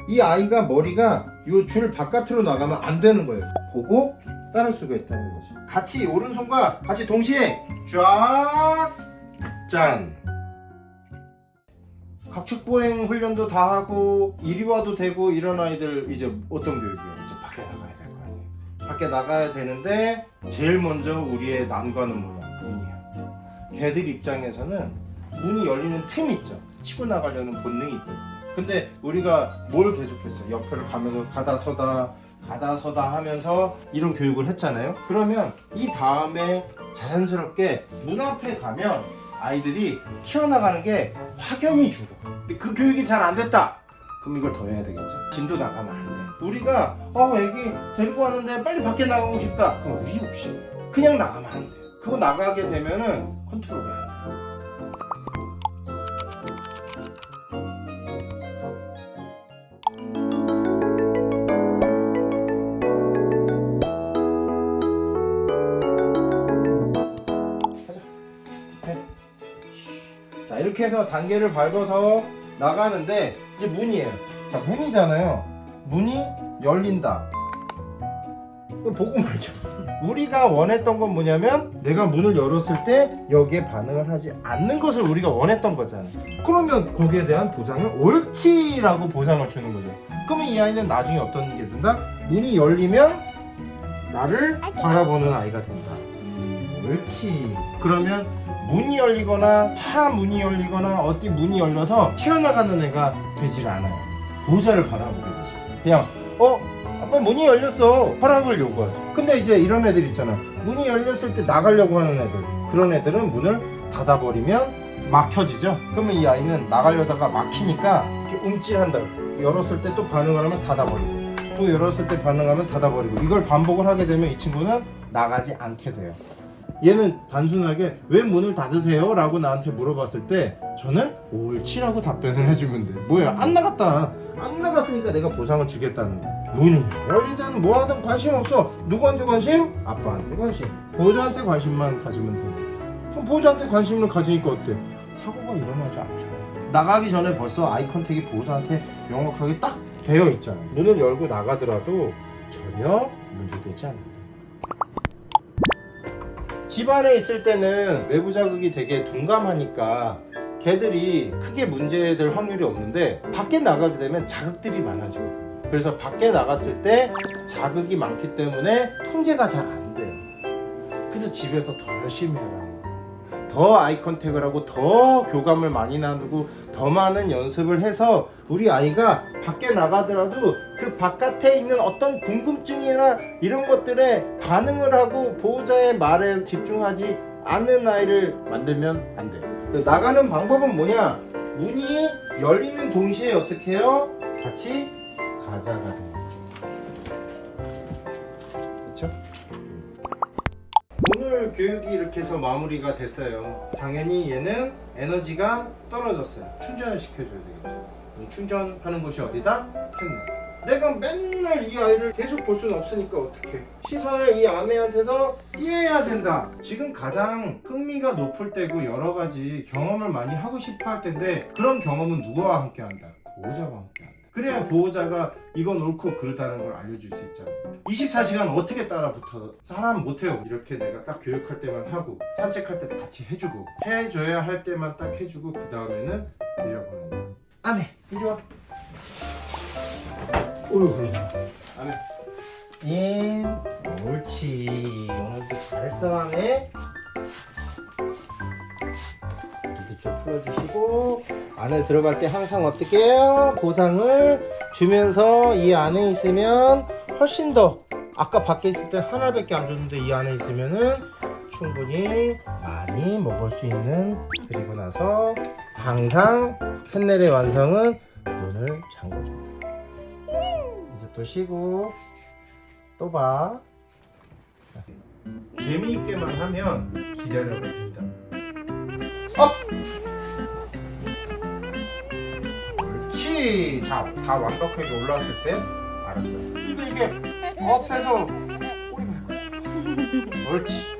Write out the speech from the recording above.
이 아이가 머리가 요 줄 바깥으로 나가면 안 되는 거예요. 보고 따를 수가 있다는 거지. 같이 오른손과 같이 동시에 쫙 짠. 각축보행 훈련도 다 하고 이리 와도 되고 이런 아이들 이제 어떤 교육이에요? 이제 밖에 나가야 될 거 아니에요. 밖에 나가야 되는데 제일 먼저 우리의 난관은 뭐냐? 문이에요. 걔들 입장에서는 문이 열리는 틈이 있죠. 치고 나가려는 본능이 있거든요. 근데 우리가 뭘 계속했어요? 옆을 가면서 가다 서다 하면서 이런 교육을 했잖아요. 그러면 이 다음에 자연스럽게 문 앞에 가면 아이들이 튀어나가는 게 확연히 줄어. 근데 그 교육이 잘 안 됐다. 그럼 이걸 더 해야 되겠죠. 진도 나가면 안 돼. 우리가 애기 데리고 왔는데 빨리 밖에 나가고 싶다. 그럼 우리 욕심. 그냥 나가면 안 돼. 그거 나가게 되면은 컨트롤이 안 돼. 자, 이렇게 해서 단계를 밟아서 나가는데 이제 문이에요. 자, 문이잖아요. 문이 열린다. 그럼 보고 말죠. 우리가 원했던 건 뭐냐면 내가 문을 열었을 때 여기에 반응을 하지 않는 것을 우리가 원했던 거잖아요. 그러면 거기에 대한 보상을 옳지라고 보상을 주는 거죠. 그러면 이 아이는 나중에 어떤 게 된다? 문이 열리면 나를 바라보는 아이가 된다. 옳지. 그러면 문이 열리거나 차 문이 열리거나 어디 문이 열려서 튀어나가는 애가 되질 않아요. 보호자를 바라보게 되죠. 그냥 아빠 문이 열렸어. 허락을 요구하죠. 근데 이제 이런 애들 있잖아. 문이 열렸을 때 나가려고 하는 애들. 그런 애들은 문을 닫아버리면 막혀지죠. 그러면 이 아이는 나가려다가 막히니까 이렇게 움찔한다. 열었을 때 또 반응을 하면 닫아버리고 또 열었을 때 반응하면 닫아버리고 이걸 반복을 하게 되면 이 친구는 나가지 않게 돼요. 얘는 단순하게 왜 문을 닫으세요? 라고 나한테 물어봤을 때 저는 옳지라고 답변을 해주면 돼. 뭐야, 안 나갔다. 안 나갔으니까 내가 보상을 주겠다는 거야. 문이 열리든 뭐하든 관심 없어. 누구한테 관심? 아빠한테 관심. 보호자한테 관심만 가지면 돼. 그럼 보호자한테 관심을 가지니까 어때? 사고가 일어나지 않죠. 나가기 전에 벌써 아이 컨택이 보호자한테 명확하게 딱 되어 있잖아. 문을 열고 나가더라도 전혀 문제되지 않는다. 집안에 있을 때는 외부 자극이 되게 둔감하니까 걔들이 크게 문제될 확률이 없는데 밖에 나가게 되면 자극들이 많아지거든요. 그래서 밖에 나갔을 때 자극이 많기 때문에 통제가 잘 안 돼요. 그래서 집에서 더 열심히 하라는 거예요. 더 아이 컨택을 하고 더 교감을 많이 나누고 더 많은 연습을 해서 우리 아이가 밖에 나가더라도 그 바깥에 있는 어떤 궁금증이나 이런 것들에 반응을 하고 보호자의 말에 집중하지 않는 아이를 만들면 안 돼요. 나가는 방법은 뭐냐? 문이 열리는 동시에 어떻게 해요? 같이 가자가 돼요. 그렇죠? 오늘 교육이 이렇게 해서 마무리가 됐어요. 당연히 얘는 에너지가 떨어졌어요. 충전을 시켜줘야 되겠죠. 충전하는 곳이 어디다? 캔넬. 내가 맨날 이 아이를 계속 볼 수는 없으니까 어떡해. 시선을 이 아메한테서 띄어야 된다. 지금 가장 흥미가 높을 때고 여러 가지 경험을 많이 하고 싶어 할 텐데 그런 경험은 누구와 함께 한다? 보호자와 함께 한다. 그래야 보호자가 이건 옳고 그르다는 걸 알려줄 수 있잖아. 24시간 어떻게 따라붙어? 사람 못해요. 이렇게 내가 딱 교육할 때만 하고 산책할 때도 같이 해주고 해줘야 할 때만 딱 해주고 그 다음에는 내려보낸다. 아메 이리 와. 어휴 그러자. 아메 인. 옳지. 오늘도 잘했어 아메. 좀 풀어주시고 안에 들어갈 때 항상 어떻게 해요? 보상을 주면서 이 안에 있으면 훨씬 더 아까 밖에 있을 때 하나밖에 안 줬는데 이 안에 있으면은 충분히 많이 먹을 수 있는. 그리고 나서 항상 캔넬의 완성은 문을 잠궈줍니다. 이제 또 쉬고 또 봐. 재미있게만 하면 기다려야 된다. 옳지. 자, 다 완벽하게 올라왔을 때 알았어요. 이게 앞에서 꼬리 말고 옳지.